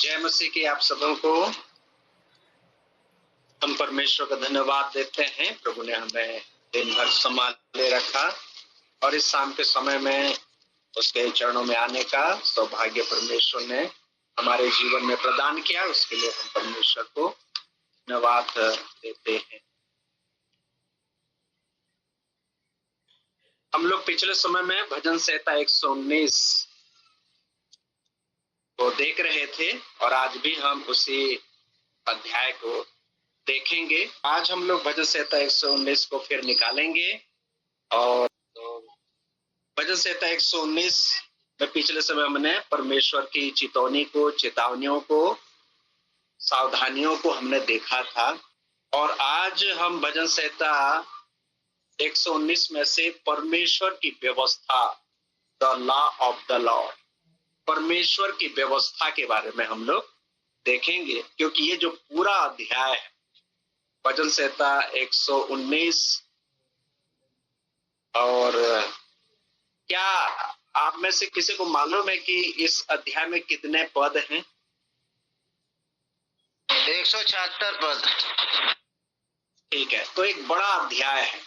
जय मसीह की आप सबों को हम परमेश्वर का धन्यवाद देते हैं। प्रभु ने हमें दिन भर संभाले रखा और इस शाम के समय में उसके चरणों में आने का सौभाग्य परमेश्वर ने हमारे जीवन में प्रदान किया। उसके लिए हम परमेश्वर को धन्यवाद देते हैं। हम लोग पिछले समय में भजन संहिता 119 को देख रहे थे और आज भी हम उसी अध्याय को देखेंगे। आज हम लोग भजन संहिता 119 को फिर निकालेंगे और तो भजन संहिता 119 में पिछले समय हमने परमेश्वर की चेतावनियों को, सावधानियों को हमने देखा था और आज हम भजन संहिता 119 में से परमेश्वर की व्यवस्था, the law of the Lord, परमेश्वर की व्यवस्था के बारे में हम लोग देखेंगे। क्योंकि ये जो पूरा अध्याय है भजन संहिता 119, और क्या आप में से किसी को मालूम है कि इस अध्याय में कितने पद हैं? 176 पद। ठीक है, तो एक बड़ा अध्याय है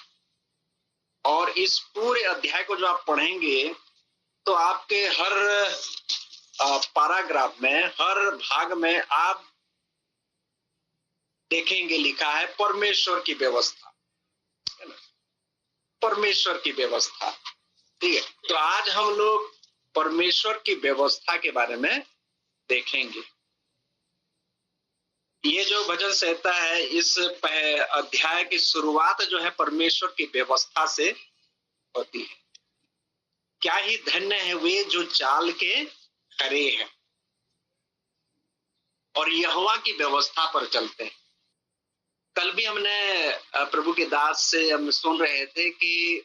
और इस पूरे अध्याय को जो आप पढ़ेंगे तो आपके हर पैराग्राफ में, हर भाग में आप देखेंगे लिखा है परमेश्वर की व्यवस्था, परमेश्वर की व्यवस्था। ठीक है, तो आज हम लोग परमेश्वर की व्यवस्था के बारे में देखेंगे। ये जो भजन संहिता है, इस अध्याय की शुरुआत जो है परमेश्वर की व्यवस्था से होती है। क्या ही धन्य है वे जो चाल के खरे हैं और यहोवा की व्यवस्था पर चलते हैं। कल भी हमने प्रभु के दास से हम सुन रहे थे कि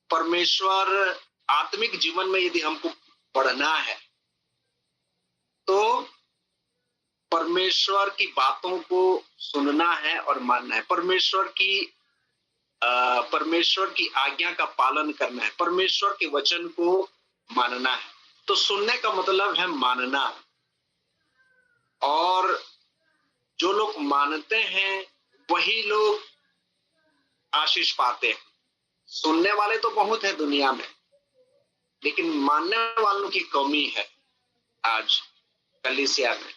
परमेश्वर आत्मिक जीवन में यदि हमको बढ़ना है तो परमेश्वर की बातों को सुनना है और मानना है, परमेश्वर की आज्ञा का पालन करना है, परमेश्वर के वचन को मानना है। तो सुनने का मतलब है मानना, और जो लोग मानते हैं वही लोग आशीष पाते हैं। सुनने वाले तो बहुत है दुनिया में, लेकिन मानने वालों की कमी है। आज कलीसिया में,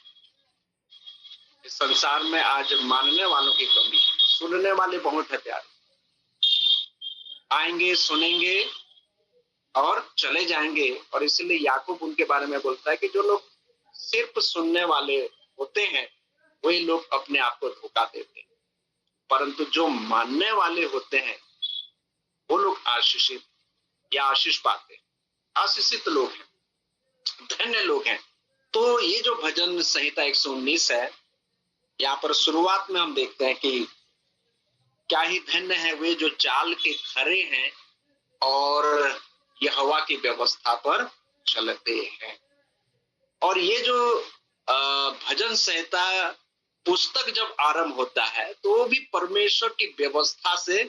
इस संसार में आज मानने वालों की कमी है। सुनने वाले बहुत है प्यारे, आएंगे, सुनेंगे और चले जाएंगे। और इसलिए याकूब उनके बारे में बोलता है कि जो लोग सिर्फ सुनने वाले होते हैं वही लोग अपने आप को धोखा देते हैं, परंतु जो मानने वाले होते हैं वो लोग आशीषित या आशीष पाते हैं, आशीषित लोग हैं, धन्य लोग हैं। तो ये जो भजन संहिता 119 है, यहाँ पर शुरुआत में हम देखते हैं कि क्या ही धन्य है वे जो चाल के खरे हैं और यहोवा की व्यवस्था पर चलते हैं। और ये जो भजन संहिता पुस्तक जब आरंभ होता है तो वो भी परमेश्वर की व्यवस्था से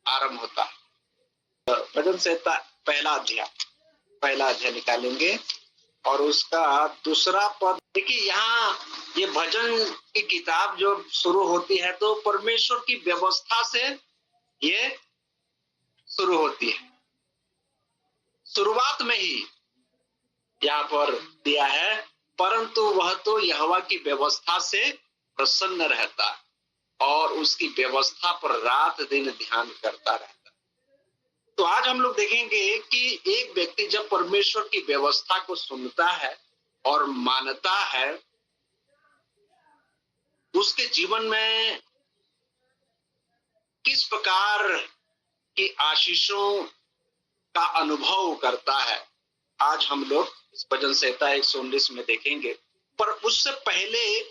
आरंभ होता है। भजन संहिता पहला अध्याय निकालेंगे और उसका दूसरा पद। देखिए, यहाँ ये भजन की किताब जो शुरू होती है तो परमेश्वर की व्यवस्था से ये शुरू होती है। शुरुआत में ही यहाँ पर दिया है, परंतु वह तो यहोवा की व्यवस्था से प्रसन्न रहता और उसकी व्यवस्था पर रात दिन ध्यान करता रहता। तो आज हम लोग देखेंगे कि एक व्यक्ति जब परमेश्वर की व्यवस्था को सुनता है और मानता है, उसके जीवन में किस प्रकार की आशीषों का अनुभव करता है, आज हम लोग इस भजन संहिता 119 में देखेंगे। पर उससे पहले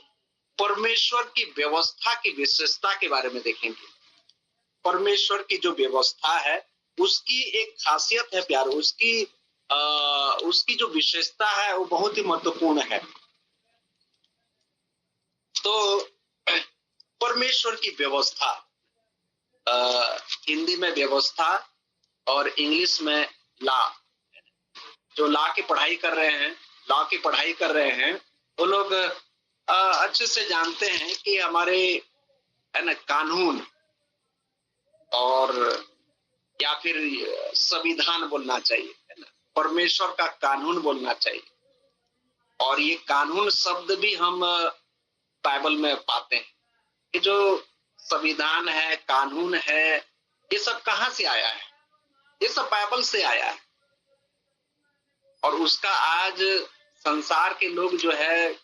परमेश्वर की व्यवस्था की विशेषता के बारे में देखेंगे। परमेश्वर की जो व्यवस्था है उसकी एक खासियत है प्यारो, उसकी जो विशेषता है वो बहुत ही महत्वपूर्ण है। तो परमेश्वर की व्यवस्था, हिंदी में व्यवस्था और इंग्लिश में लॉ। जो लॉ की पढ़ाई कर रहे हैं वो लोग अच्छे से जानते हैं कि हमारे है ना कानून और या फिर संविधान बोलना चाहिए, है ना, परमेश्वर का कानून बोलना चाहिए। और ये कानून शब्द भी हम बाइबल में पाते हैं कि जो संविधान है, कानून है, ये सब कहाँ से आया है? ये सब बाइबल से आया है। और उसका आज संसार के लोग जो है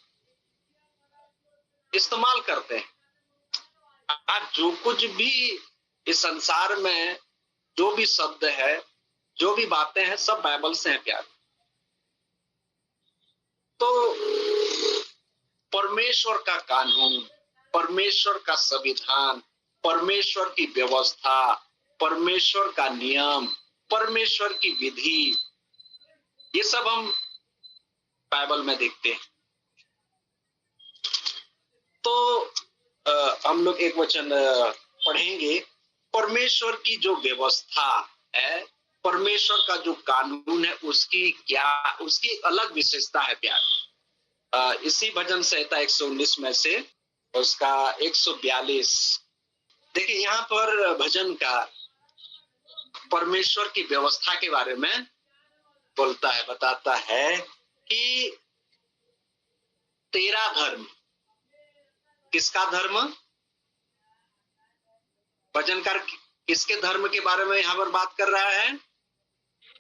इस्तेमाल करते हैं। आज जो कुछ भी इस संसार में जो भी शब्द है, जो भी बातें हैं, सब बाइबल से हैं प्यार। तो परमेश्वर का कानून, परमेश्वर का संविधान, परमेश्वर की व्यवस्था, परमेश्वर का नियम, परमेश्वर की विधि, ये सब हम बाइबल में देखते हैं। तो हम लोग एक वचन पढ़ेंगे। परमेश्वर की जो व्यवस्था है, परमेश्वर का जो कानून है, उसकी अलग विशेषता है प्यार। इसी भजन संहिता 119 में से उसका 142 देखिए, यहाँ पर भजन का परमेश्वर की व्यवस्था के बारे में बोलता है, बताता है कि तेरा धर्म, किसका धर्म? भजनकार किसके धर्म के बारे में यहाँ पर बात कर रहा है?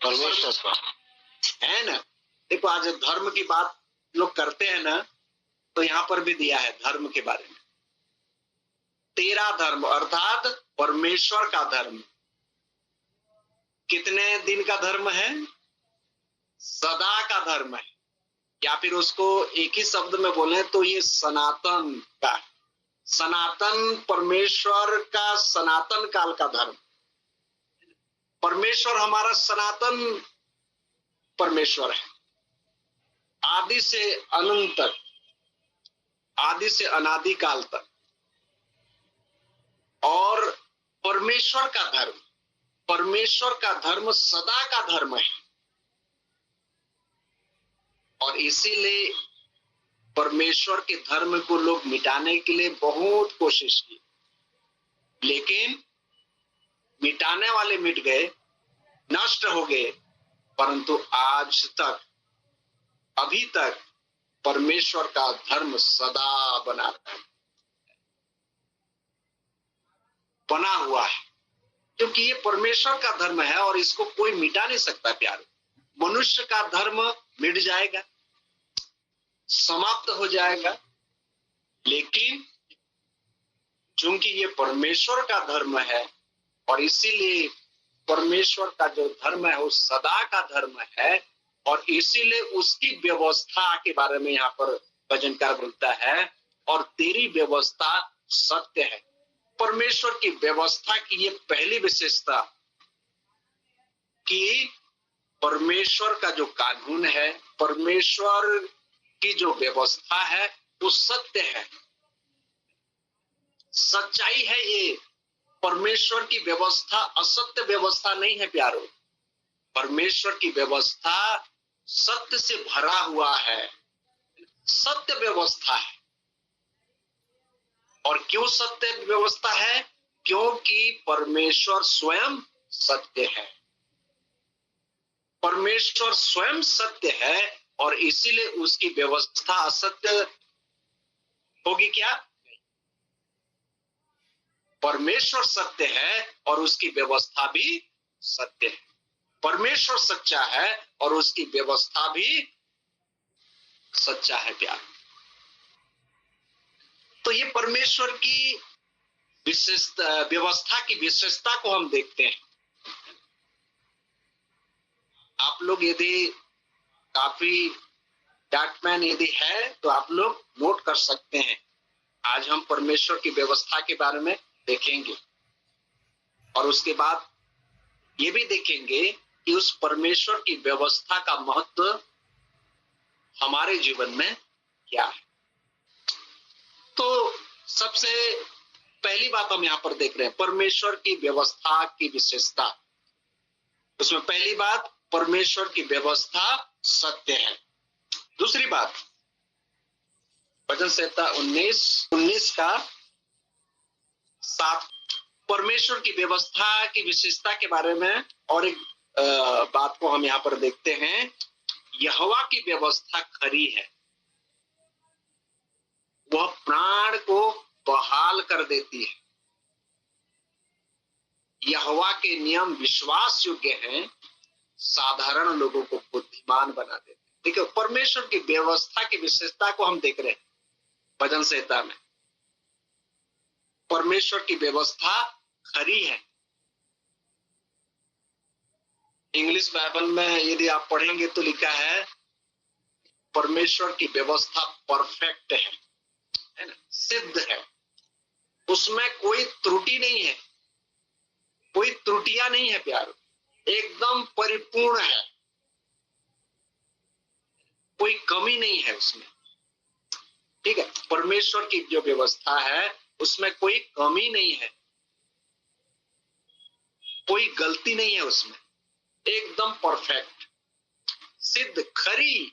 परमेश्वर का, है ना। देखो, आज धर्म की बात लोग करते हैं ना, तो यहाँ पर भी दिया है धर्म के बारे में। तेरा धर्म अर्थात परमेश्वर का धर्म कितने दिन का धर्म है? सदा का धर्म है। या फिर उसको एक ही शब्द में बोले तो ये सनातन का, सनातन परमेश्वर का सनातन काल का धर्म। परमेश्वर हमारा सनातन परमेश्वर है, आदि से अनंत तक, आदि से अनादि काल तक। और परमेश्वर का धर्म, परमेश्वर का धर्म सदा का धर्म है। और इसीलिए परमेश्वर के धर्म को लोग मिटाने के लिए बहुत कोशिश की, लेकिन मिटाने वाले मिट गए, नष्ट हो गए, परंतु आज तक, अभी तक परमेश्वर का धर्म सदा बना हुआ है, क्योंकि ये परमेश्वर का धर्म है और इसको कोई मिटा नहीं सकता प्यारे। मनुष्य का धर्म मिट जाएगा, समाप्त हो जाएगा, लेकिन चूंकि ये परमेश्वर का धर्म है और इसीलिए परमेश्वर का जो धर्म है वो सदा का धर्म है, और इसीलिए उसकी व्यवस्था के बारे में यहाँ पर भजनकार बोलता है, और तेरी व्यवस्था सत्य है। परमेश्वर की व्यवस्था की ये पहली विशेषता कि परमेश्वर का जो कानून है, परमेश्वर की जो व्यवस्था है वो सत्य है, सच्चाई है। ये परमेश्वर की व्यवस्था असत्य व्यवस्था नहीं है प्यारो। परमेश्वर की व्यवस्था सत्य से भरा हुआ है, सत्य व्यवस्था है। और क्यों सत्य व्यवस्था है? क्योंकि परमेश्वर स्वयं सत्य है। परमेश्वर स्वयं सत्य है और इसीलिए उसकी व्यवस्था असत्य होगी क्या? परमेश्वर सत्य है और उसकी व्यवस्था भी सत्य है। परमेश्वर सच्चा है और उसकी व्यवस्था भी सच्चा है प्यार। तो ये परमेश्वर की विशेषता, व्यवस्था की विशेषता को हम देखते हैं। आप लोग यदि काफी डाटमैन यदि है तो आप लोग नोट कर सकते हैं। आज हम परमेश्वर की व्यवस्था के बारे में देखेंगे और उसके बाद ये भी देखेंगे कि उस परमेश्वर की व्यवस्था का महत्व हमारे जीवन में क्या है। तो सबसे पहली बात हम यहाँ पर देख रहे हैं परमेश्वर की व्यवस्था की विशेषता। उसमें पहली बात, परमेश्वर की व्यवस्था सत्य है। दूसरी बात, भजन संहिता 19 का 7। परमेश्वर की व्यवस्था की विशेषता के बारे में और एक बात को हम यहाँ पर देखते हैं। यहोवा की व्यवस्था खरी है, वह प्राण को बहाल कर देती है। यहोवा के नियम विश्वास योग्य हैं, साधारण लोगों को बुद्धिमान बना देते हैं। देखिए, परमेश्वर की व्यवस्था की विशेषता को हम देख रहे हैं भजन संहिता में। परमेश्वर की व्यवस्था खरी है। इंग्लिश बाइबल में यदि आप पढ़ेंगे तो लिखा है परमेश्वर की व्यवस्था परफेक्ट है ना, सिद्ध है, उसमें कोई त्रुटि नहीं है, कोई त्रुटियां नहीं है प्यारो, एकदम परिपूर्ण है, कोई कमी नहीं है उसमें। ठीक है, परमेश्वर की जो व्यवस्था है उसमें कोई कमी नहीं है, कोई गलती नहीं है उसमें, एकदम परफेक्ट, सिद्ध, खरी।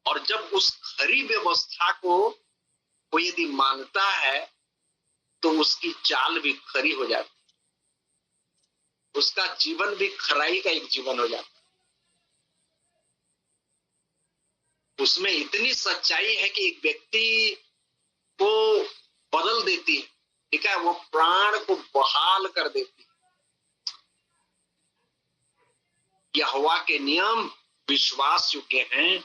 और जब उस खरी व्यवस्था को कोई यदि मानता है तो उसकी चाल भी खरी हो जाती, उसका जीवन भी खराई का एक जीवन हो जाता। उसमें इतनी सच्चाई है कि एक व्यक्ति को बदल देती है। ठीक है, वो प्राण को बहाल कर देती है। यहोवा के नियम विश्वास योग्य हैं,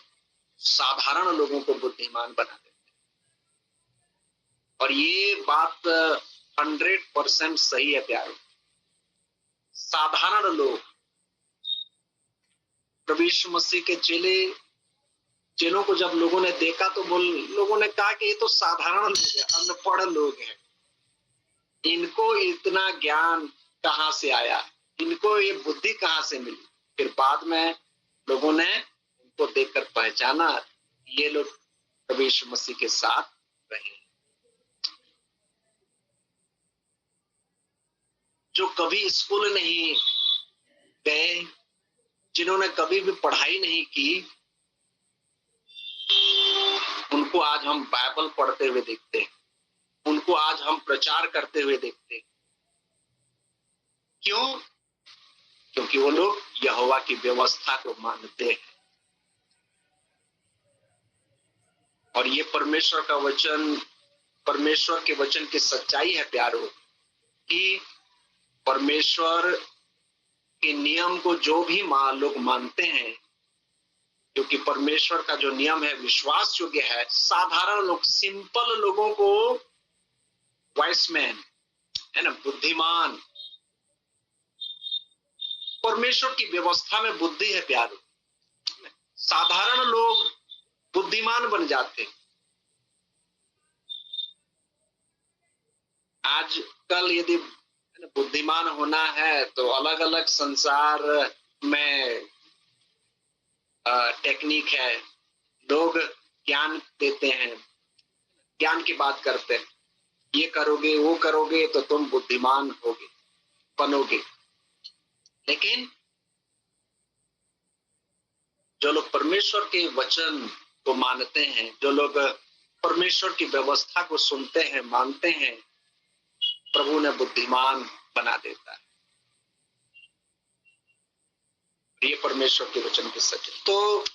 साधारण लोगों को बुद्धिमान बना देते हैं। और ये बात 100% सही है प्यारे। साधारण लोग, प्रभु यीशु मसीह के चेलों को जब लोगों ने देखा तो लोगों ने कहा कि ये तो साधारण लोग हैं, अनपढ़ लोग हैं, इनको इतना ज्ञान कहां से आया, इनको ये बुद्धि कहां से मिली। फिर बाद में लोगों ने इनको देखकर पहचाना, ये लोग प्रभु यीशु मसीह के साथ रहे, जो कभी स्कूल नहीं गए, जिन्होंने कभी भी पढ़ाई नहीं की, उनको आज हम बाइबल पढ़ते हुए देखते हैं, उनको आज हम प्रचार करते हुए देखते हैं। क्यों? क्योंकि वो लोग यहोवा की व्यवस्था को मानते हैं। और ये परमेश्वर का वचन, परमेश्वर के वचन की सच्चाई है प्यारो, कि परमेश्वर के नियम को जो भी लोग मानते हैं, क्योंकि परमेश्वर का जो नियम है विश्वास योग्य है, साधारण लोग, सिंपल लोगों को वाइस मैन है ना, बुद्धिमान, परमेश्वर की व्यवस्था में बुद्धि है प्यारो, साधारण लोग बुद्धिमान बन जाते हैं। आजकल यदि बुद्धिमान होना है तो अलग अलग संसार में टेक्निक है, लोग ज्ञान देते हैं, ज्ञान की बात करते हैं, ये करोगे वो करोगे तो तुम बुद्धिमान होगे, बनोगे। लेकिन जो लोग परमेश्वर के वचन को मानते हैं, जो लोग परमेश्वर की व्यवस्था को सुनते हैं, मानते हैं, प्रभु ने बुद्धिमान बना देता है। ये परमेश्वर के वचन की सच्चाई। तो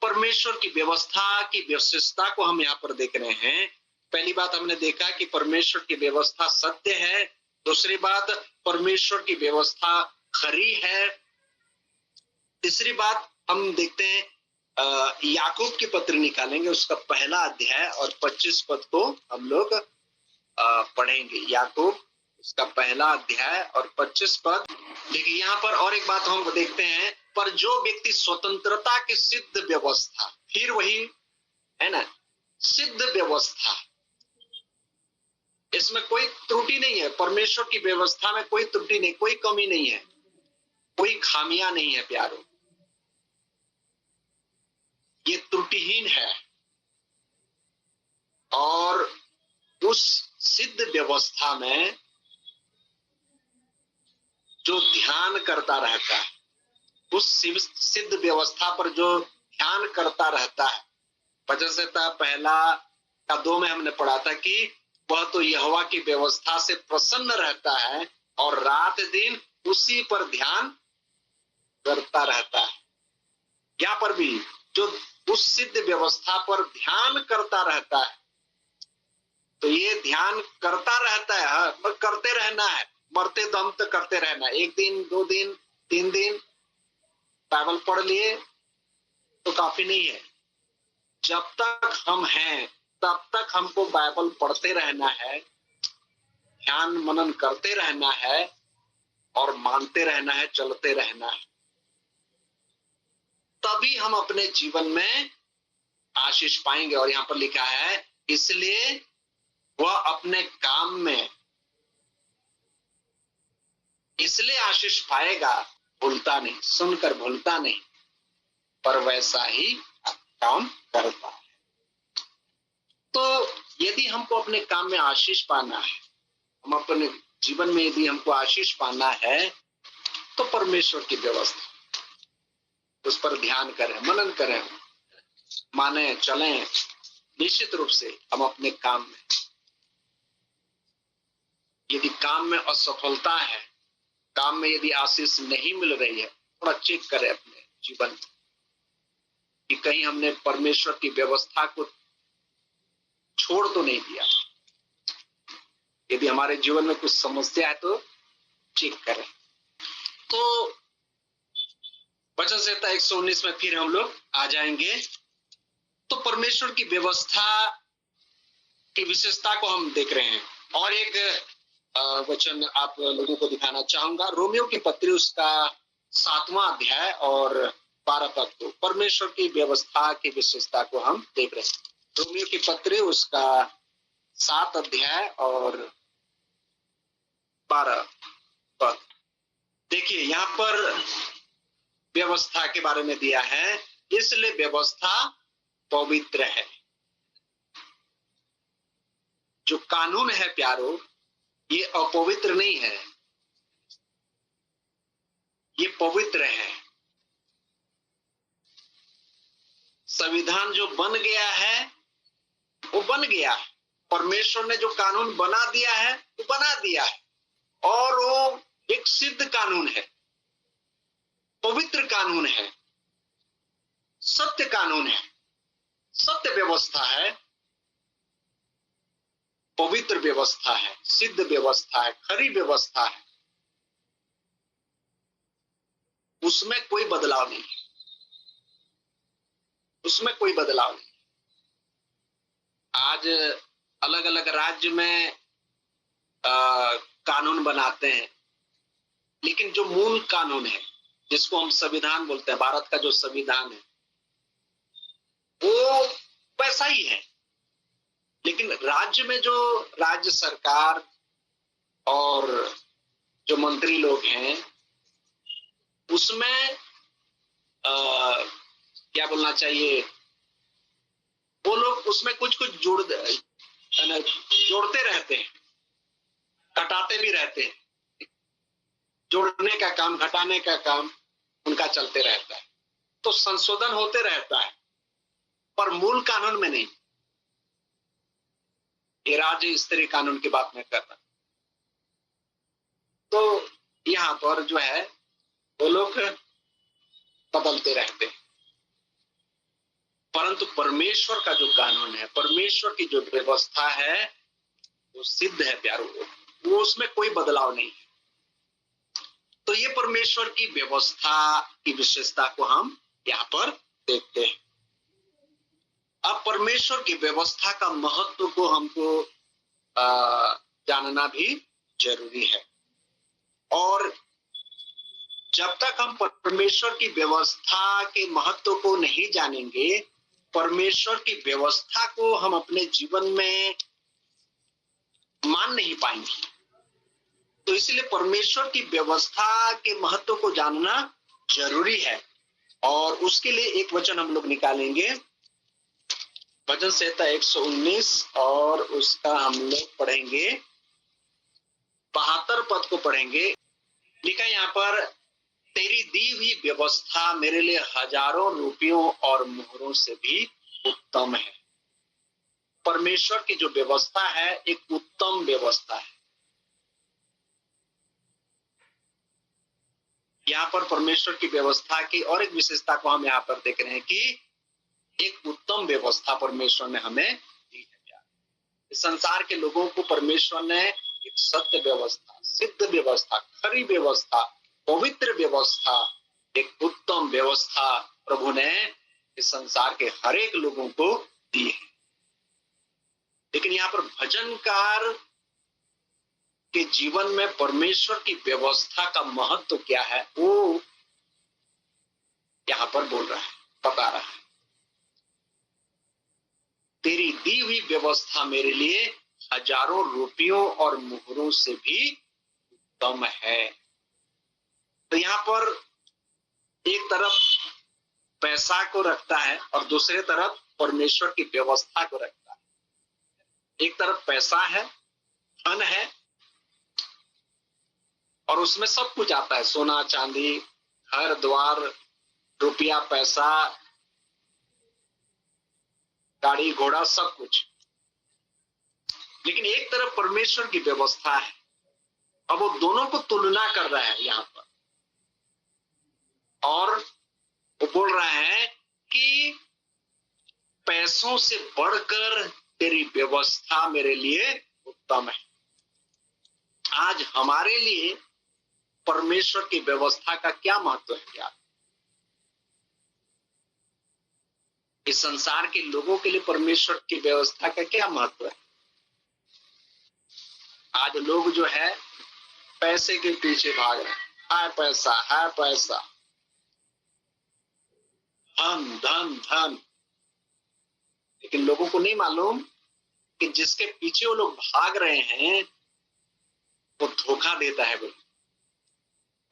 परमेश्वर की व्यवस्था की विशेषता को हम यहाँ पर देख रहे हैं। पहली बात हमने देखा कि परमेश्वर की व्यवस्था सत्य है। दूसरी बात, परमेश्वर की व्यवस्था खरी है। तीसरी बात हम देखते हैं, याकूब की पत्री निकालेंगे, उसका पहला अध्याय और 25 पद को हम लोग पढ़ेंगे। याकूब उसका पहला अध्याय और 25 पद। देखिए, यहाँ पर और एक बात हम देखते हैं, पर जो व्यक्ति स्वतंत्रता की सिद्ध व्यवस्था, फिर वही है ना, सिद्ध व्यवस्था, इसमें कोई त्रुटि नहीं है। परमेश्वर की व्यवस्था में कोई त्रुटि नहीं, कोई कमी नहीं है, कोई खामियां नहीं है प्यारो, ये त्रुटिहीन है। और उस सिद्ध व्यवस्था में जो ध्यान करता रहता है, उस सिद्ध व्यवस्था पर जो ध्यान करता रहता है, वचन संहिता पहला का 2 में हमने पढ़ा था कि वह तो यहोवा की व्यवस्था से प्रसन्न रहता है और रात दिन उसी पर ध्यान करता रहता है। यहाँ पर भी जो उस सिद्ध व्यवस्था पर ध्यान करता रहता है, तो ये ध्यान करता रहता है, पर करते रहना है, मरते दम तक करते रहना है। 1 दिन 2 दिन 3 दिन बाइबल पढ़ लिए तो काफी नहीं है। जब तक हम हैं तब तक हमको बाइबल पढ़ते रहना है, ध्यान मनन करते रहना है और मानते रहना है, चलते रहना है। तभी हम अपने जीवन में आशीष पाएंगे। और यहाँ पर लिखा है, इसलिए वह अपने काम में इसलिए आशीष पाएगा, भूलता नहीं, सुनकर भूलता नहीं, पर वैसा ही काम करता है। तो यदि हमको अपने काम में आशीष पाना है, हम अपने जीवन में यदि हमको आशीष पाना है, तो परमेश्वर की व्यवस्था उस पर ध्यान करें, मनन करें, माने, चलें। निश्चित रूप से हम अपने काम में, यदि काम में असफलता है, काम में यदि आशीष नहीं मिल रही है, थोड़ा चेक करें अपने जीवन में कि कहीं हमने परमेश्वर की व्यवस्था को छोड़ तो नहीं दिया। यदि हमारे जीवन में कुछ समस्या है तो चेक करें। तो वचन संहिता 119 में फिर हम लोग आ जाएंगे। तो परमेश्वर की व्यवस्था की विशेषता को हम देख रहे हैं। और एक वचन आप लोगों को दिखाना चाहूंगा, रोमियो की पत्री उसका 7वां अध्याय और 12 पद को, परमेश्वर की व्यवस्था की विशेषता को हम देख रहे हैं। रोमियो की पत्री उसका 7 अध्याय और 12 पद। देखिए यहाँ पर व्यवस्था के बारे में दिया है, इसलिए व्यवस्था पवित्र है। जो कानून है प्यारो, ये अपवित्र नहीं है, ये पवित्र है। संविधान जो बन गया है वो बन गया है। परमेश्वर ने जो कानून बना दिया है वो बना दिया है, और वो एक सिद्ध कानून है, पवित्र कानून है, सत्य कानून है, सत्य व्यवस्था है, पवित्र व्यवस्था है, सिद्ध व्यवस्था है, खरी व्यवस्था है। उसमें कोई बदलाव नहीं, उसमें कोई बदलाव नहीं। आज अलग अलग राज्य में कानून बनाते हैं, लेकिन जो मूल कानून है, जिसको हम संविधान बोलते हैं, भारत का जो संविधान है, वो वैसा ही है। लेकिन राज्य में जो राज्य सरकार और जो मंत्री लोग हैं, उसमें क्या बोलना चाहिए, वो लोग उसमें कुछ कुछ जोड़ते रहते हैं, घटाते भी रहते हैं। जोड़ने का काम, घटाने का काम उनका चलते रहता है। तो संशोधन होते रहता है, पर मूल कानून में नहीं। ये राज्य स्तरीय कानून की बात मैं कर रहा। तो यहाँ पर जो है वो लोग बदलते रहते हैं, परंतु परमेश्वर का जो कानून है, परमेश्वर की जो व्यवस्था है, वो सिद्ध है प्यारो, वो उसमें कोई बदलाव नहीं है। तो ये परमेश्वर की व्यवस्था की विशेषता को हम यहाँ पर देखते हैं। अब परमेश्वर की व्यवस्था का महत्व को हमको जानना भी जरूरी है। और जब तक हम परमेश्वर की व्यवस्था के महत्व को नहीं जानेंगे, परमेश्वर की व्यवस्था को हम अपने जीवन में मान नहीं पाएंगे। तो इसलिए परमेश्वर की व्यवस्था के महत्व को जानना जरूरी है। और उसके लिए एक वचन हम लोग निकालेंगे, वचन संहिता 119 और उसका हम लोग पढ़ेंगे 72 पद को पढ़ेंगे। लिखा यहाँ पर, तेरी दी हुई व्यवस्था मेरे लिए हजारों रुपयों और मोहरों से भी उत्तम है। परमेश्वर की जो व्यवस्था है एक उत्तम व्यवस्था है। यहाँ पर परमेश्वर की व्यवस्था की और एक विशेषता को हम यहाँ पर देख रहे हैं कि एक उत्तम व्यवस्था परमेश्वर ने हमें दी है। इस संसार के लोगों को परमेश्वर ने एक सत्य व्यवस्था, सिद्ध व्यवस्था, खरी व्यवस्था, पवित्र व्यवस्था, एक उत्तम व्यवस्था प्रभु ने इस संसार के हर एक लोगों को दी है। लेकिन यहाँ पर भजनकार के जीवन में परमेश्वर की व्यवस्था का महत्व क्या है वो यहाँ पर बोल रहा है, बता रहा है। तेरी दी हुई व्यवस्था मेरे लिए हजारों रुपयों और मुहरों से भी उत्तम है। तो यहाँ पर एक तरफ पैसा को रखता है और दूसरे तरफ परमेश्वर की व्यवस्था को रखता है। एक तरफ पैसा है, धन है, और उसमें सब कुछ आता है, सोना चांदी, घर द्वार, रुपया पैसा, गाड़ी घोड़ा, सब कुछ। लेकिन एक तरफ परमेश्वर की व्यवस्था है। अब वो दोनों को तुलना कर रहा है यहाँ पर, और वो बोल रहा है कि पैसों से बढ़कर तेरी व्यवस्था मेरे लिए उत्तम है। आज हमारे लिए परमेश्वर की व्यवस्था का क्या महत्व है यार? इस संसार के लोगों के लिए परमेश्वर की व्यवस्था का क्या महत्व है? आज लोग जो है पैसे के पीछे भाग रहे हैं। है पैसा, है पैसा, धन धन धन। लेकिन लोगों को नहीं मालूम कि जिसके पीछे वो लोग भाग रहे हैं वो धोखा देता है वो।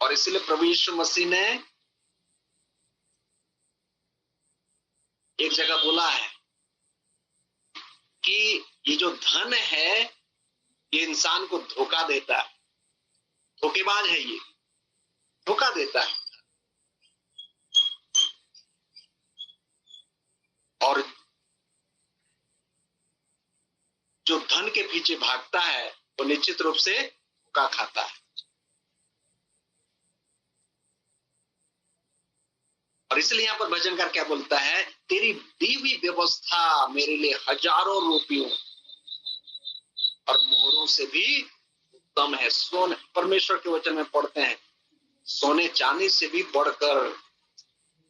और इसलिए प्रभु यीशु मसीह ने एक जगह बोला है कि ये जो धन है ये इंसान को धोखा देता है, धोखेबाज है, ये धोखा देता है। और जो धन के पीछे भागता है वो निश्चित रूप से धोखा खाता है। और इसलिए यहाँ पर भजनकार क्या बोलता है? तेरी दी हुई व्यवस्था मेरे लिए हजारों रुपयों और मोहरों से भी उत्तम है। सोने, परमेश्वर के वचन में पढ़ते हैं, सोने चांदी से भी बढ़कर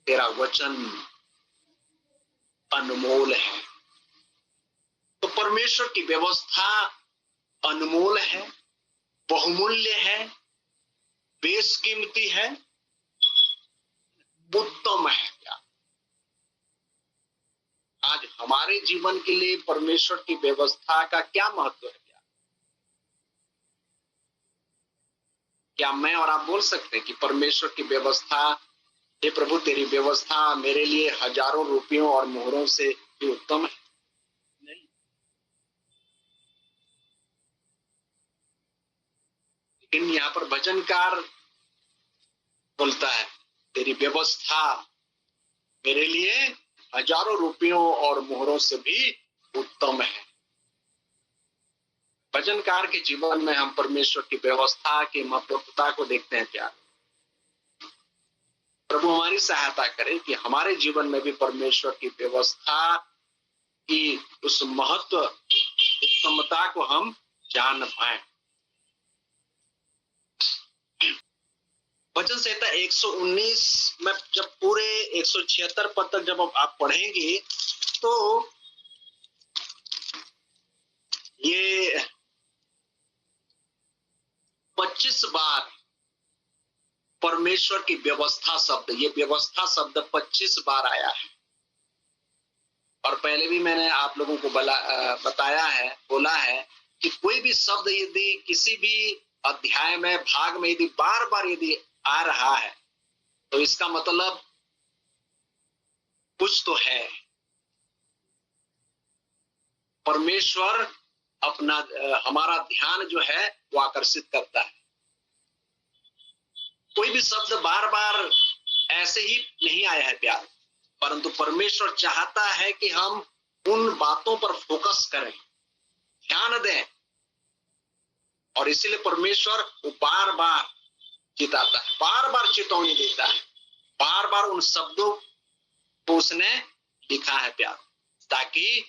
तेरा वचन अनमोल है। तो परमेश्वर की व्यवस्था अनमोल है, बहुमूल्य है, बेशकीमती है, उत्तम है। क्या आज हमारे जीवन के लिए परमेश्वर की व्यवस्था का क्या महत्व है? क्या मैं और आप बोल सकते हैं कि परमेश्वर की व्यवस्था, हे प्रभु तेरी व्यवस्था मेरे लिए हजारों रुपयों और मोहरों से भी उत्तम है? नहीं। लेकिन यहाँ पर भजनकार बोलता है तेरी व्यवस्था मेरे लिए हजारों रुपयों और मोहरों से भी उत्तम है। भजनकार के जीवन में हम परमेश्वर की व्यवस्था की महत्वता को देखते हैं। क्या प्रभु हमारी सहायता करे कि हमारे जीवन में भी परमेश्वर की व्यवस्था की उस महत्व, उत्तमता को हम जान पाए। वचन संहिता 119 में जब पूरे 176 पद तक जब आप पढ़ेंगे तो ये 25 बार परमेश्वर की व्यवस्था शब्द, ये व्यवस्था शब्द 25 बार आया है। और पहले भी मैंने आप लोगों को बताया है, बोला है कि कोई भी शब्द यदि किसी भी अध्याय में, भाग में यदि बार बार यदि आ रहा है तो इसका मतलब कुछ तो है। परमेश्वर अपना हमारा ध्यान जो है वो आकर्षित करता है। कोई भी शब्द बार बार ऐसे ही नहीं आया है प्यार। परंतु परमेश्वर चाहता है कि हम उन बातों पर फोकस करें, ध्यान दें, और इसीलिए परमेश्वर वो बार बार चिताता है, बार बार चेतावनी देता है, बार बार उन शब्दों को उसने लिखा है प्यार, ताकि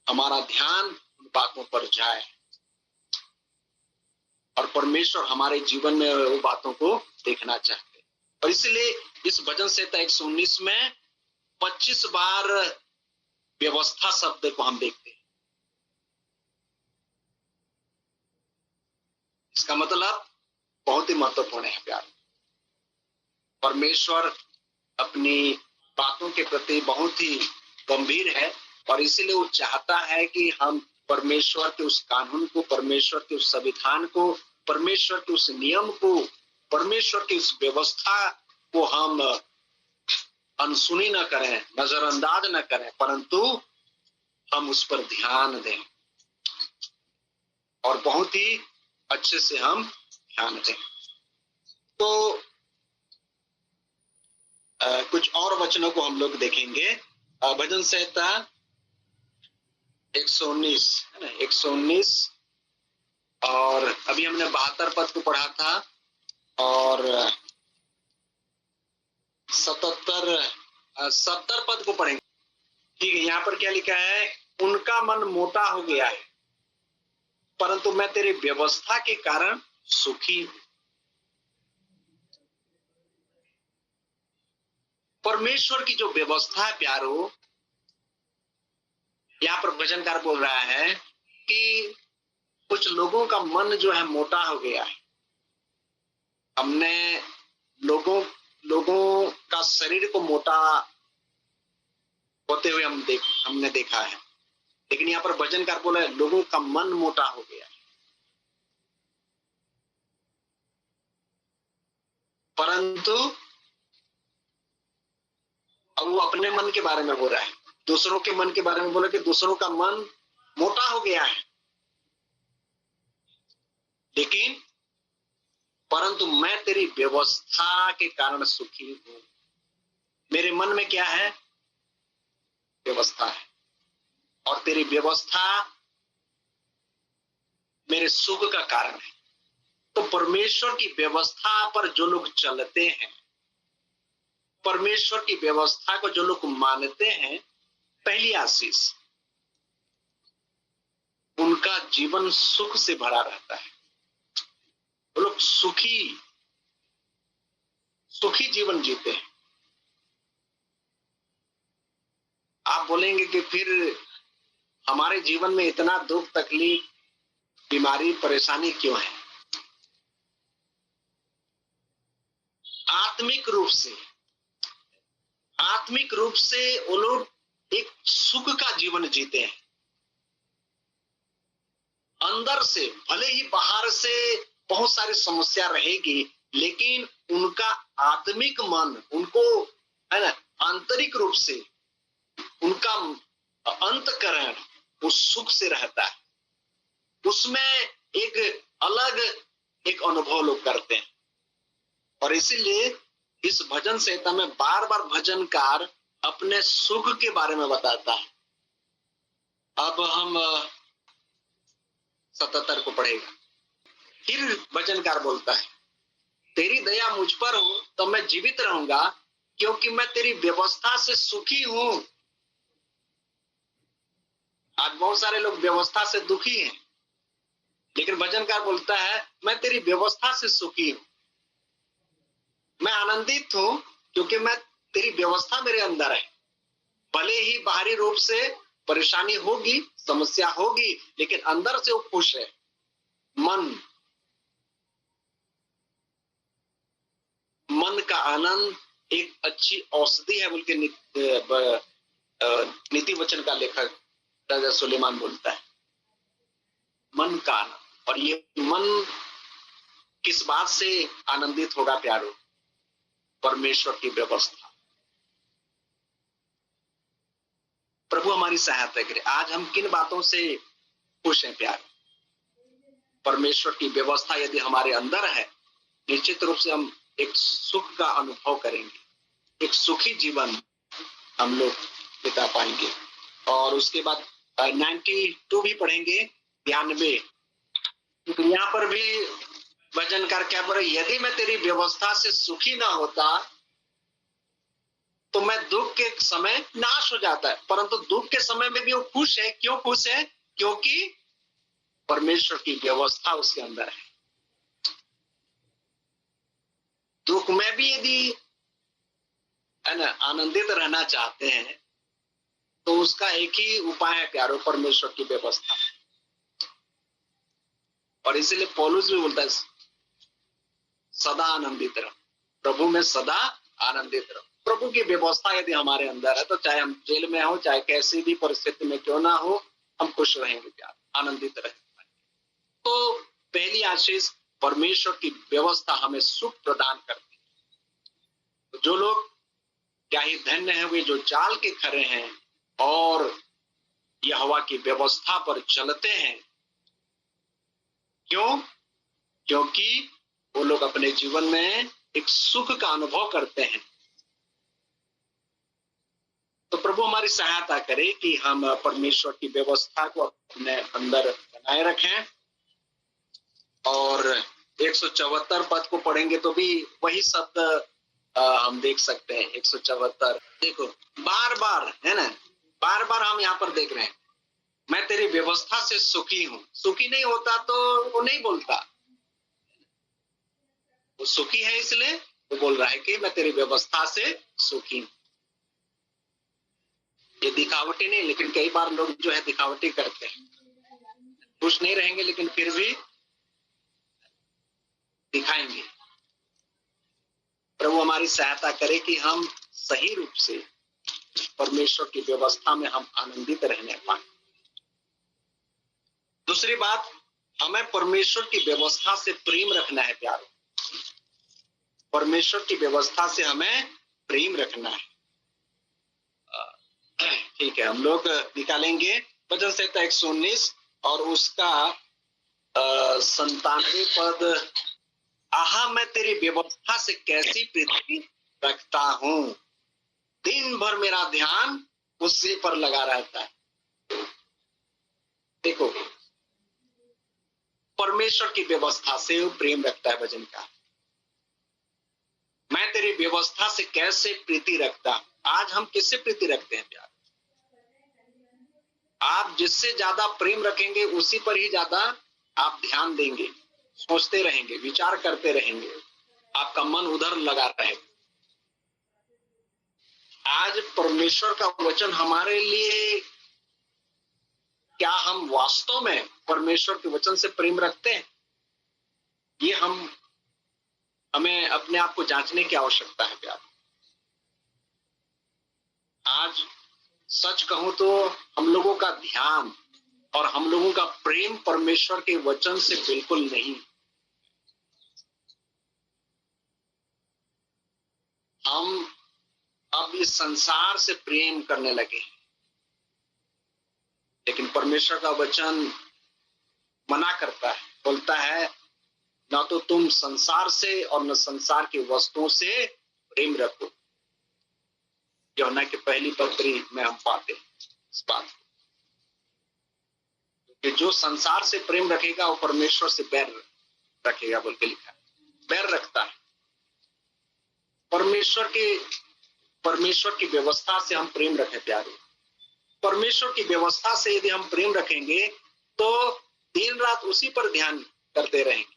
हमारा ध्यान उन बातों पर जाए और परमेश्वर हमारे जीवन में वो बातों को देखना चाहते हैं। और इसलिए इस भजन संहिता 119 में 25 बार व्यवस्था शब्द को हम देखते हैं। इसका मतलब बहुत ही महत्वपूर्ण है प्यार। परमेश्वर अपनी बातों के प्रति बहुत ही गंभीर है और इसीलिए वो चाहता है कि हम परमेश्वर के उस कानून को, परमेश्वर के उस संविधान को, परमेश्वर के उस नियम को, परमेश्वर की उस व्यवस्था को हम अनसुनी न करें, नजरअंदाज न करें, परंतु हम उस पर ध्यान दें और बहुत ही अच्छे से हम ध्यान दें। तो कुछ और वचनों को हम लोग देखेंगे। भजन संहिता 119 है ना, 119 और अभी हमने 72 पद को पढ़ा था और 70 पद को पढ़ेंगे। ठीक है, यहाँ पर क्या लिखा है? उनका मन मोटा हो गया है, परंतु मैं तेरी व्यवस्था के कारण सुखी हूं। परमेश्वर की जो व्यवस्था है प्यारो, यहाँ पर भजनकार बोल रहा है कि कुछ लोगों का मन जो है मोटा हो गया है। हमने लोगों का शरीर को मोटा होते हुए हमने देखा है, लेकिन यहाँ पर भजनकार बोला है लोगों का मन मोटा हो गया है। परंतु अब वो अपने मन के बारे में बोल रहा है, दूसरों के मन के बारे में बोला कि दूसरों का मन मोटा हो गया है, लेकिन परंतु मैं तेरी व्यवस्था के कारण सुखी हूं। मेरे मन में क्या है? व्यवस्था है, और तेरी व्यवस्था मेरे सुख का कारण है। तो परमेश्वर की व्यवस्था पर जो लोग चलते हैं, परमेश्वर की व्यवस्था को जो लोग मानते हैं, पहली आशीष उनका जीवन सुख से भरा रहता है। वो लोग सुखी जीवन जीते हैं। आप बोलेंगे कि फिर हमारे जीवन में इतना दुख, तकलीफ, बीमारी, परेशानी क्यों है? आत्मिक रूप से वो लोग एक सुख का जीवन जीते हैं। अंदर से भले ही बाहर से बहुत सारी समस्या रहेगी, लेकिन उनका आत्मिक मन, उनको है ना, आंतरिक रूप से उनका अंतःकरण उस सुख से रहता है। उसमें एक अलग एक अनुभव लोग करते हैं। और इसीलिए इस भजन संहिता में बार बार भजनकार अपने सुख के बारे में बताता है। अब हम 77 को पढ़ेगा। फिर भजनकार बोलता है, तेरी दया मुझ पर हो तो मैं जीवित रहूंगा, क्योंकि मैं तेरी व्यवस्था से सुखी हूं। आज बहुत सारे लोग व्यवस्था से दुखी हैं, लेकिन भजनकार बोलता है मैं तेरी व्यवस्था से सुखी हूं, मैं आनंदित हूं, क्योंकि मैं तेरी व्यवस्था मेरे अंदर है। भले ही बाहरी रूप से परेशानी होगी, समस्या होगी, लेकिन अंदर से वो खुश है। मन का आनंद एक अच्छी औषधि है बोल के नीति वचन का लेखक राजा सुलेमान बोलता है। मन का आनंद, और ये मन किस बात से आनंदित होगा प्यारो? परमेश्वर की व्यवस्था। प्रभु हमारी सहायता करे। आज हम किन बातों से खुश हैं प्यार? परमेश्वर की व्यवस्था यदि हमारे अंदर है, निश्चित रूप से हम एक सुख का अनुभव करेंगे, एक सुखी जीवन हम लोग बिता पाएंगे। और उसके बाद 92 भी पढ़ेंगे, 92। तो यहाँ पर भी भजनकार क्या बोल रहे, यदि मैं तेरी व्यवस्था से सुखी ना होता तो मैं दुख के समय नाश हो जाता है, परंतु दुख के समय में भी वो खुश है। क्यों खुश है? क्योंकि परमेश्वर की व्यवस्था उसके अंदर है। दुख में भी यदि है ना आनंदित रहना चाहते हैं तो उसका एक ही उपाय है प्यारो, परमेश्वर की व्यवस्था। और इसीलिए पौलुस भी बोलता है सदा आनंदित रहो, प्रभु में सदा आनंदित रहो। प्रभु की व्यवस्था यदि हमारे अंदर है तो चाहे हम जेल में हो, चाहे कैसी भी परिस्थिति में क्यों ना हो, हम खुश रहेंगे प्यार, आनंदित रहेंगे। तो पहली आशीष, परमेश्वर की व्यवस्था हमें सुख प्रदान करती है। तो जो लोग क्या ही धन्य है वे जो चाल के खरे हैं और यहोवा की व्यवस्था पर चलते हैं। क्यों? क्योंकि वो लोग अपने जीवन में एक सुख का अनुभव करते हैं। तो प्रभु हमारी सहायता करे कि हम परमेश्वर की व्यवस्था को अपने अंदर बनाए रखें। और 174 पद को पढ़ेंगे तो भी वही शब्द हम देख सकते हैं। 174 देखो, बार बार है ना, बार बार हम यहाँ पर देख रहे हैं, मैं तेरी व्यवस्था से सुखी हूं। सुखी नहीं होता तो वो नहीं बोलता, वो सुखी है इसलिए वो बोल रहा है कि मैं तेरी व्यवस्था से सुखी हूं। ये दिखावटी नहीं, लेकिन कई बार लोग जो है दिखावटी करते हैं, खुश नहीं रहेंगे लेकिन फिर भी दिखाएंगे। प्रभु हमारी सहायता करे कि हम सही रूप से परमेश्वर की व्यवस्था में हम आनंदित रहने पाए। दूसरी बात, हमें परमेश्वर की व्यवस्था से प्रेम रखना है प्यारो। परमेश्वर की व्यवस्था से हमें प्रेम रखना है। ठीक है, हम लोग निकालेंगे भजन संहिता 119 और उसका 97 पद। आहा मैं तेरी व्यवस्था से कैसी प्रीति रखता हूं, दिन भर मेरा ध्यान उसी पर लगा रहता है। देखो, परमेश्वर की व्यवस्था से वो प्रेम रखता है भजन का। मैं तेरी व्यवस्था से कैसे प्रीति रखता हूं। आज हम किससे प्रीति रखते हैं प्यार? आप जिससे ज्यादा प्रेम रखेंगे उसी पर ही ज्यादा आप ध्यान देंगे, सोचते रहेंगे, विचार करते रहेंगे, आपका मन उधर लगा रहेगा। आज परमेश्वर का वचन हमारे लिए, क्या हम वास्तव में परमेश्वर के वचन से प्रेम रखते हैं? ये हमें अपने आप को जांचने की आवश्यकता है प्यार। आज सच कहूं तो हम लोगों का ध्यान और हम लोगों का प्रेम परमेश्वर के वचन से बिल्कुल नहीं। हम अब इस संसार से प्रेम करने लगे, लेकिन परमेश्वर का वचन मना करता है, बोलता है ना तो तुम संसार से और न संसार की वस्तुओं से प्रेम रखो। यूहन्ना की पहली पत्री में हम पाते इस बात कि जो संसार से प्रेम रखेगा वो परमेश्वर से बैर रखेगा, बोल के लिखा है, बैर रखता है। परमेश्वर की व्यवस्था से हम प्रेम रखें प्यारे। परमेश्वर की व्यवस्था से यदि हम प्रेम रखेंगे तो दिन रात उसी पर ध्यान करते रहेंगे,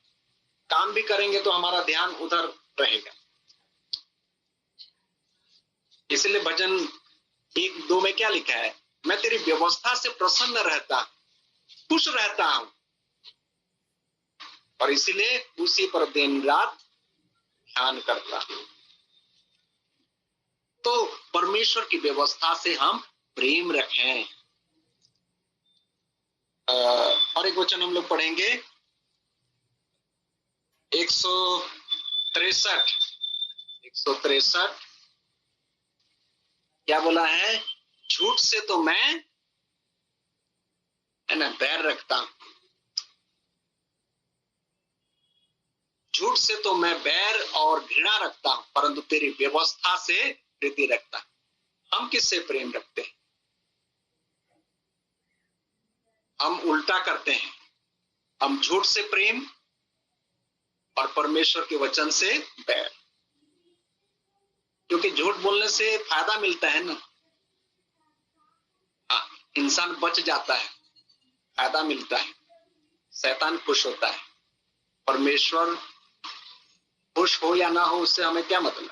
काम भी करेंगे तो हमारा ध्यान उधर रहेगा। इसलिए भजन 1-2 में क्या लिखा है, मैं तेरी व्यवस्था से प्रसन्न रहता, खुश रहता हूं, और इसीलिए उसी पर दिन रात ध्यान करता हूं। तो परमेश्वर की व्यवस्था से हम प्रेम रखें। और एक वचन हम लोग पढ़ेंगे 163 क्या बोला है, झूठ से तो मैं है ना बैर रखता हूं, झूठ से तो मैं बैर और घृणा रखता हूं, परंतु तेरी व्यवस्था से प्रीति रखता हूं। हम किससे प्रेम रखते हैं? हम उल्टा करते हैं। हम झूठ से प्रेम और परमेश्वर के वचन से बैर। क्योंकि झूठ बोलने से फायदा मिलता है ना, इंसान बच जाता है, फायदा मिलता है, शैतान खुश होता है। परमेश्वर खुश हो या ना हो उससे हमें क्या मतलब?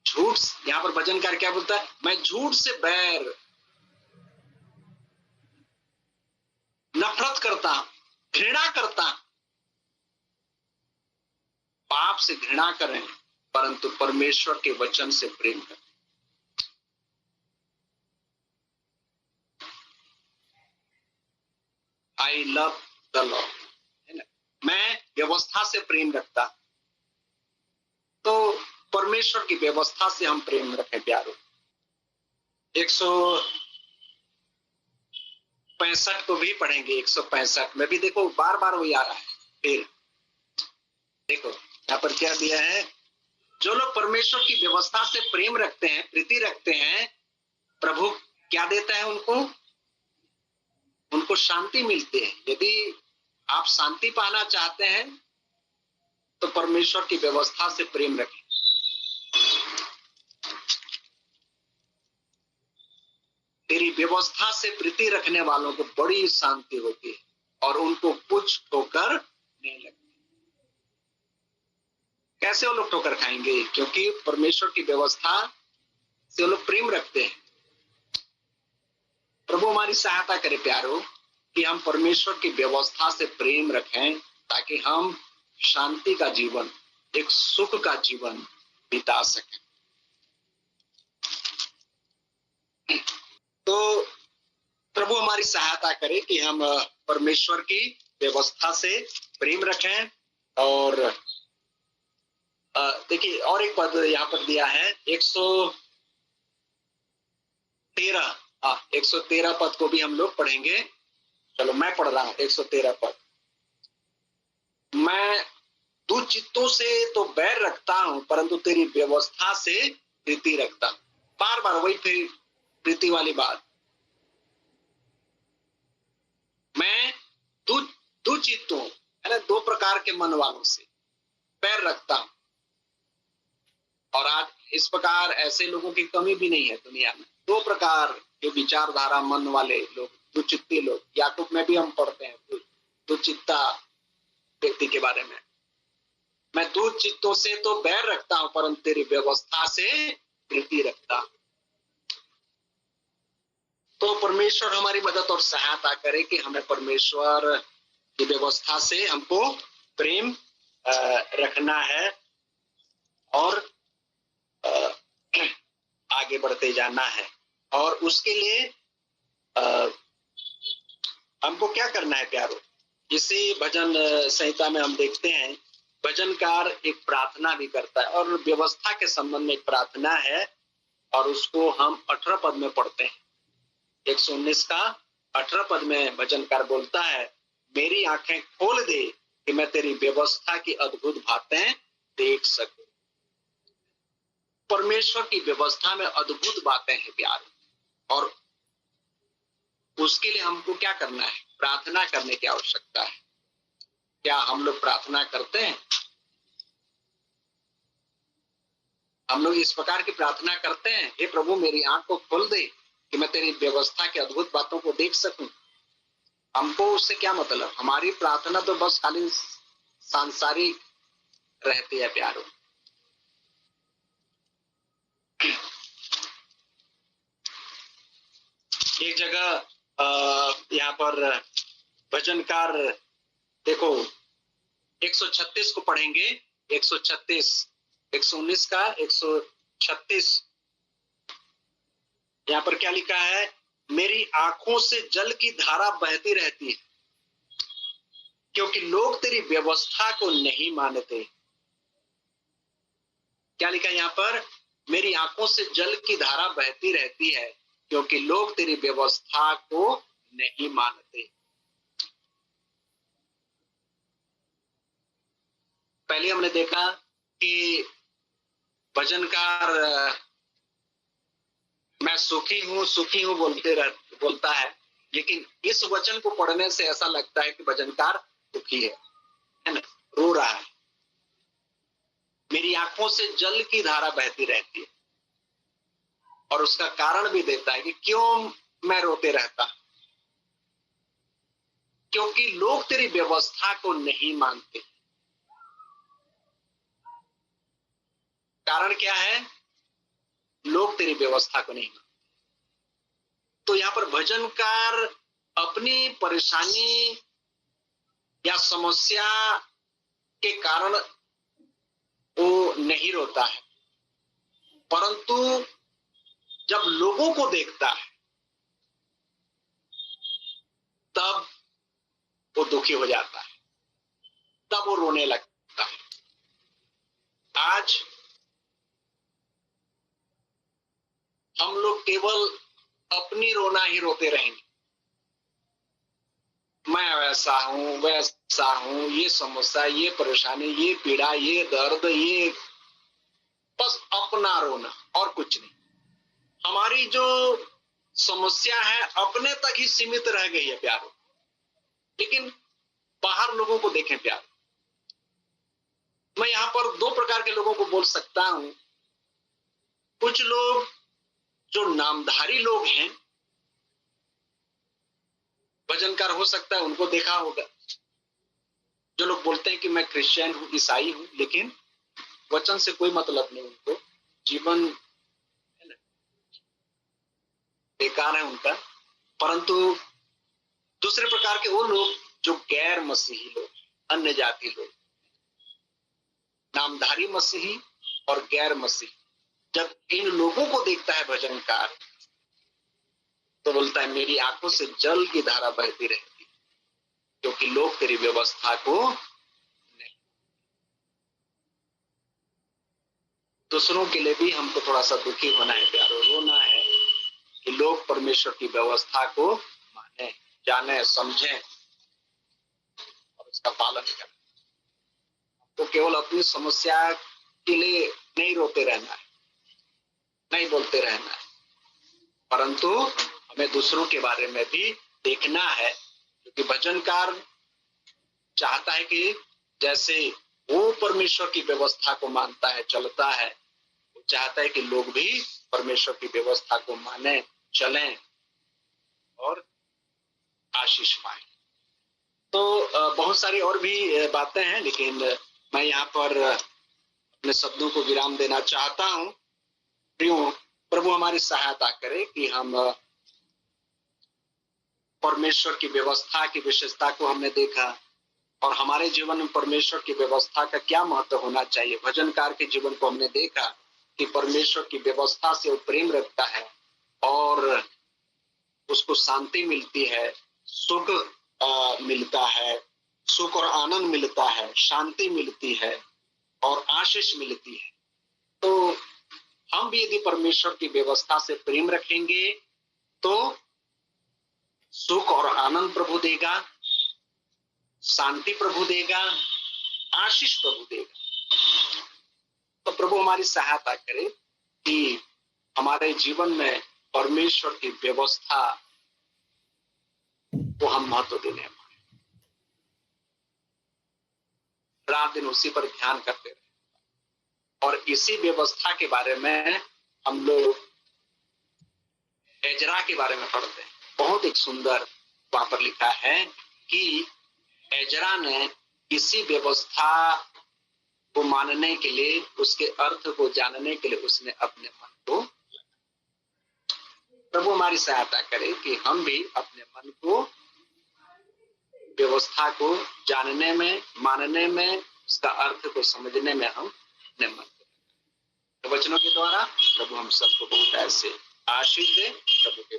झूठ, यहाँ पर भजनकार क्या बोलता है? मैं झूठ से बैर, नफरत करता, घृणा करता। पाप से घृणा करें परंतु परमेश्वर के वचन से प्रेम करें। आई लव द लॉ, है ना? मैं व्यवस्था से प्रेम रखता, तो परमेश्वर की व्यवस्था से हम प्रेम रखें प्यारो। 165 को भी पढ़ेंगे। 165 में भी देखो बार बार वही आ रहा है। फिर देखो यहाँ पर क्या दिया है? जो लोग परमेश्वर की व्यवस्था से प्रेम रखते हैं, प्रीति रखते हैं, प्रभु क्या देता है उनको? उनको शांति मिलती है। यदि आप शांति पाना चाहते हैं तो परमेश्वर की व्यवस्था से प्रेम रखें। तेरी व्यवस्था से प्रीति रखने वालों को बड़ी शांति होती है और उनको कुछ ठोकर नहीं लगती। कैसे वो लोग ठोकर खाएंगे? क्योंकि परमेश्वर की व्यवस्था से वो लोग प्रेम रखते हैं। प्रभु हमारी सहायता करे प्यारो कि हम परमेश्वर की व्यवस्था से प्रेम रखें ताकि हम शांति का जीवन, एक सुख का जीवन बिता सकें। तो प्रभु हमारी सहायता करे कि हम परमेश्वर की व्यवस्था से प्रेम रखें। और देखिए और एक पद यहाँ पर दिया है 113। 113 पद को भी हम लोग पढ़ेंगे। चलो मैं पढ़ रहा हूं 113 पद। मैं दुचित्तों से तो बैर रखता हूं परंतु तेरी व्यवस्था से प्रीति रखता। बार बार वही फिर प्रीति वाली बात। मैं दुचित्तों, है ना, दो प्रकार के मन वालों से बैर रखता हूं। और आज इस प्रकार ऐसे लोगों की कमी भी नहीं है दुनिया में। दो प्रकार के विचारधारा मन वाले लोग, दुचित्ती लोग। याकूब में भी हम पढ़ते हैं दुचित्ता व्यक्ति के बारे में। मैं दुचित्तों से तो बैर रखता हूं परंतु तेरी व्यवस्था से प्रीति रखता। तो परमेश्वर हमारी मदद और सहायता करे कि हमें परमेश्वर की व्यवस्था से हमको प्रेम रखना है और आगे बढ़ते जाना है। और उसके लिए हमको क्या करना है प्यारो? इसी भजन संहिता में हम देखते हैं भजनकार एक प्रार्थना भी करता है और व्यवस्था के संबंध में एक प्रार्थना है और उसको हम 18 पद में पढ़ते हैं। 119 का 18 पद में भजनकार बोलता है, मेरी आंखें खोल दे कि मैं तेरी व्यवस्था की अद्भुत बातें देख सकूं। परमेश्वर की व्यवस्था में अद्भुत बातें हैं प्यार। और उसके लिए हमको क्या करना है? प्रार्थना करने की आवश्यकता है। क्या हम लोग प्रार्थना करते हैं? हम लोग इस प्रकार की प्रार्थना करते हैं, हे प्रभु मेरी आंख को खोल दे कि मैं तेरी व्यवस्था की अद्भुत बातों को देख सकूं। हमको उससे क्या मतलब? हमारी प्रार्थना तो बस खाली सांसारिक रहती है प्यारो। एक जगह यहाँ पर भजनकार देखो 136 को पढ़ेंगे। 136, 119 का 136। यहाँ पर क्या लिखा है? मेरी आंखों से जल की धारा बहती रहती है क्योंकि लोग तेरी व्यवस्था को नहीं मानते। क्या लिखा है यहाँ पर? मेरी आंखों से जल की धारा बहती रहती है क्योंकि लोग तेरी व्यवस्था को नहीं मानते। पहले हमने देखा कि भजनकार मैं सुखी हूँ बोलता है, लेकिन इस वचन को पढ़ने से ऐसा लगता है कि भजनकार दुखी है ना, रो रहा है। मेरी आंखों से जल की धारा बहती रहती है, और उसका कारण भी देता है कि क्यों मैं रोते रहता, क्योंकि लोग तेरी व्यवस्था को नहीं मानते। कारण क्या है? लोग तेरी व्यवस्था को नहीं मानते। तो यहां पर भजनकार अपनी परेशानी या समस्या के कारण वो नहीं रोता है, परंतु जब लोगों को देखता है तब वो दुखी हो जाता है, तब वो रोने लगता है। आज हम लोग केवल अपनी रोना ही रोते रहेंगे। मैं वैसा हूं, ये समस्या, ये परेशानी, ये पीड़ा, ये दर्द, ये बस अपना रोना और कुछ नहीं। हमारी जो समस्या है अपने तक ही सीमित रह गई है प्यारो, लेकिन बाहर लोगों को देखें प्यारो। मैं यहां पर दो प्रकार के लोगों को बोल सकता हूं। कुछ लोग जो नामधारी लोग हैं, भजनकार हो सकता है उनको देखा होगा, जो लोग बोलते हैं कि मैं क्रिश्चियन हूं, ईसाई हूं, लेकिन वचन से कोई मतलब नहीं, उनको जीवन बेकार है उनका। परंतु दूसरे प्रकार के वो लोग जो गैर मसीही लोग, अन्य जाति लोग, नामधारी मसीही और गैर मसीही, जब इन लोगों को देखता है भजनकार तो बोलता है मेरी आंखों से जल की धारा बहती रहती, क्योंकि लोग तेरी व्यवस्था को नहीं। दूसरों के लिए भी हमको थोड़ा सा दुखी होना है प्यारो, रोना है कि लोग परमेश्वर की व्यवस्था को माने, जाने, समझें और उसका पालन करें। तो केवल अपनी समस्या के लिए नहीं रोते रहना है, नहीं बोलते रहना है, परंतु हमें दूसरों के बारे में भी देखना है, क्योंकि भजनकार चाहता है कि जैसे वो परमेश्वर की व्यवस्था को मानता है, चलता है, वो चाहता है कि लोग भी परमेश्वर की व्यवस्था को माने, चलें और आशीष पाएं। तो बहुत सारी और भी बातें हैं, लेकिन मैं यहाँ पर अपने शब्दों को विराम देना चाहता हूँ। प्रभु हमारी सहायता करे कि हम परमेश्वर की व्यवस्था की विशेषता को हमने देखा और हमारे जीवन में परमेश्वर की व्यवस्था का क्या महत्व होना चाहिए। भजनकार के जीवन को हमने देखा कि परमेश्वर की व्यवस्था से वो प्रेम रखता है और उसको शांति मिलती है, सुख मिलता है, सुख और आनंद मिलता है, शांति मिलती है और आशीष मिलती है। तो हम भी यदि परमेश्वर की व्यवस्था से प्रेम रखेंगे तो सुख और आनंद प्रभु देगा, शांति प्रभु देगा, आशीष प्रभु देगा। तो प्रभु हमारी सहायता करे कि हमारे जीवन में परमेश्वर की व्यवस्था को हम महत्व देने पाए, रात दिन उसी पर ध्यान करते रहे। और इसी व्यवस्था के बारे में हम लोग एजरा के बारे में पढ़ते हैं। बहुत एक सुंदर वहां पर लिखा है कि एजरा ने इसी व्यवस्था को मानने के लिए, उसके अर्थ को जानने के लिए उसने अपने मन को, प्रभु हमारी सहायता करे कि हम भी अपने मन को व्यवस्था को जानने में, मानने में, उसका अर्थ को समझने में हम अपने मन को, वचनों के द्वारा प्रभु हम सबको बहुत ऐसे आशीष दे। प्रभु के